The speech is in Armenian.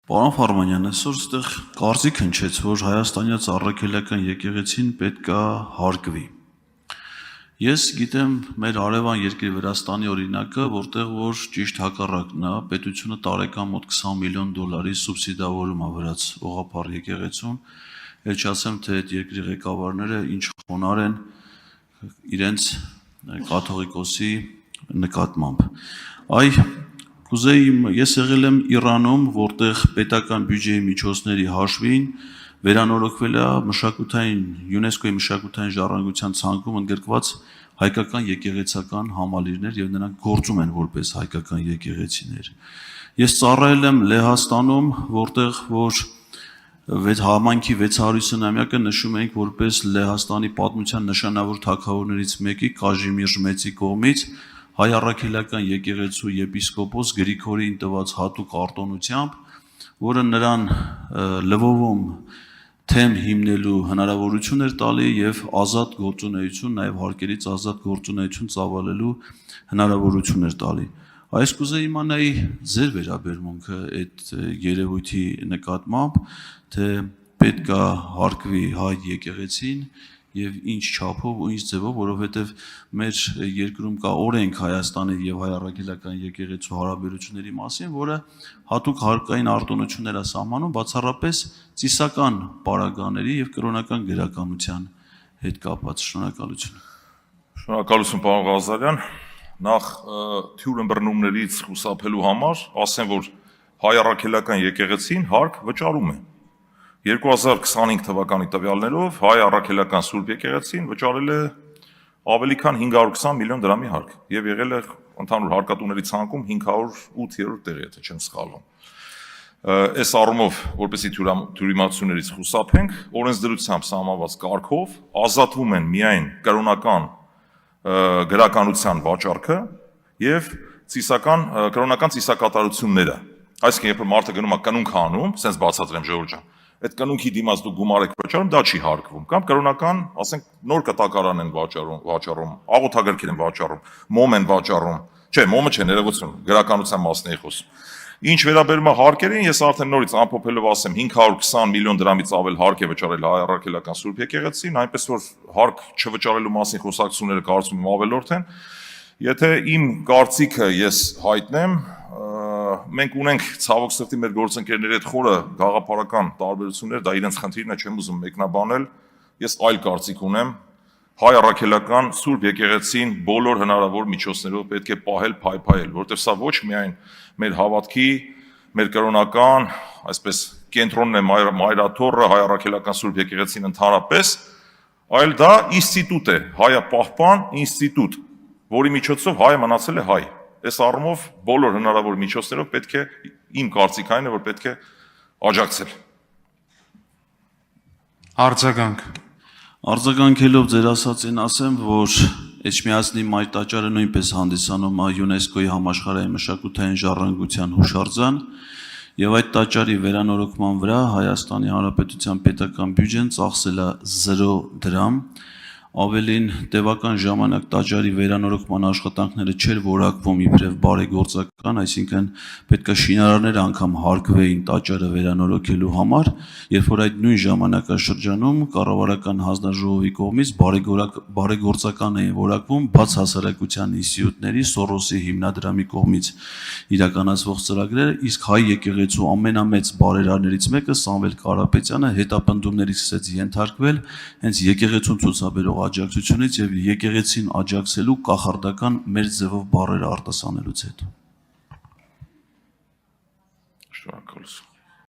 Պարոն Ֆարմանյան, այսօր այստեղ կարծիք հնչեց, որ Հայաստանյաց առաքելական եկեղեցին պետք է հարգվի։ Ես գիտեմ մեր հարևան երկրի Վրաստանի օրինակը, որտեղ որ ճիշտ հակառակն է, պետությունը տարեկան մոտ $20 միլիոն սուբսիդավորում է վրաց ուղղափառ եկեղեցուն, էլ չասեմ, թե այդ երկրի ղեկավարները ինչ խոնարհ են իրենց կաթողիկոսի նկատմամբ։ Ես եղել եմ Իրանում, որտեղ պետական բյուջեի միջոցների հաշվին վերանորոգվել է ՅՈՒՆԵՍԿՕ-ի մշակութային ժառանգության ցանկում ընդգրկված հայկական եկեղեցական համալիրներ եւ նրանք գործում են որպես հայկական եկեղեցիներ։ Ես ծառայել եմ Լեհաստանում, որտեղ որ համայնքի 600-ամյակը նշում ենք որպես Լեհաստանի պատմության նշանավոր թագավորներից մեկի Կաժիմիր Մեծի կողմից հայ առաքելական եկեղեցու եպիսկոպոս Գրիգորիին տված հատուկ արտոնությամբ, որը նրան Լվովում թեմ հիմնելու հնարավորություն էր տալի եւ ազատ գործունեություն, նաեւ հարկերից ազատ գործունեություն ծավալելու հնարավորություն էր տալի։ Այս կուզեի իմանայի ձեր վերաբերմունքը այդ երևույթի նկատմամբ, թե պետք է հարգվի հայ եկեղեցին եւ ինչ չափով ու ինչ ձևով, որովհետեւ մեր երկրում կա օրենք Հայաստանի եւ հայ առաքելական եկեղեցու հարաբերությունների մասին, որը հատուկ հարկային արտոնություններ է սահմանում բացառապես ծիսական պարագաների եւ կրոնական գրականության հետ կապված։ Շնորհակալություն։ Շնորհակալություն, պարոն Ղազարյան։ Նախ թյուր ըմբռնումներից խուսափելու համար ասեմ, որ հայ առաքելական եկեղեցին հարկ վճարում է։ 2025 թվականի տվյալներով հայ առաքելական Սուրբ եկեղեցին վճարել է ավելի քան 520 միլիոն դրամի հարկ եւ եղել է ընդհանուր հարկատուների ցանկում 508-րդ տեղը, եթե չեմ սխալվում։ Այս առումով, որպեսզի թյուրիմացություններից խուսափենք, օրենսդրությամբ սահմանված կարգով ազատվում են միայն կրոնական գրականության վաճառքը եւ կրոնական ծիսակատարությունները։ Այսինքն, երբ մարդը գնում է կնունք անում, sense բացատրեմ Ժողովուրդ ջան, այդ կնունքի դիմաց դու գումար եք վճարում, դա չի հարկվում, կամ կրոնական, ասենք, նոր կտակարան են վաճառում, աղոթագրքեր են վաճառում, մոմ են վաճառում, չէ, մոմը չէ, ներողություն, գրականության մասն էի խոսում։ Ինչ վերաբերում է հարկերին, ես արդեն նորից ամփոփելով ասեմ 520 միլիոն դրամից ավել հարկ է վճարել հայ առաքելական Սուրբ եկեղեցին, այնպես որ հարկ չվճարելու մասին խոսակցությունները կարծում եմ ավելորդ են։ Եթե իմ կարծիքը ես հայտնեմ, մենք ունենք ցավոք սրտի մեր գործընկերների հետ խորը գաղափարական տարբերություններ, դա իրենց խնդիրն է, չեմ ուզում մեկնաբանել, ես այլ կարծիք ունեմ, հայ առաքելական Սուրբ եկեղեցին բոլոր հնարավոր միջոցներով պետք է պահել, փայփայել, որտեղ սա ոչ միայն մեր հավատքի, մեր կրոնական, այսպես կենտրոնն է մայրաթոռը հայ առաքելական Սուրբ եկեղեցին ընդհանրապես, այլ դա ինստիտուտ է, հայապահպան ինստիտուտ, որի միջոցով հայը մնացել է հայ։ Այս առումով բոլոր հնարավոր միջոցներով պետք է իմ կարծիքային է, որ պետք է աջակցել։ Արձագանքելով ձեր ասածին ասեմ, որ Էջմիածնի մայր տաճարը նույնպես հանդիսանում է ՅՈՒՆԵՍԿՕ-ի համաշխարհային մշակութային ժառանգության հուշարձան, եւ այդ տաճարի վերանորոգման վրա Հայաստանի Հանրապետության պետական բյուջեն ծախսել է 0 դրամ։ Ավելին տևական ժամանակ տաճարի վերանորոգման աշխատանքները չէր որակվում իբրև բարեգործական, այսինքն պետք է շինարարները անգամ հարկվեին տաճարը վերանորոգելու համար, երբ որ այդ նույն ժամանակաշրջանում կառավարական հանձնաժողովի կողմից բարեգործական էին որակվում բաց հասարակության ինստիտուտների Սորոսի հիմնադրամի կողմից իրականացվող ծրագրերը, իսկ հայ եկեղեցու ամենամեծ բարերարներից մեկը Սամվել Կարապետյանը հետապնդումների սկսեց ենթարկվել հենց եկեղեցուն ցուցաբերող աջակցությունից եւ եկեղեցին աջակցելու կախարդական մեր ձևով բառերը արտասանելուց հետո։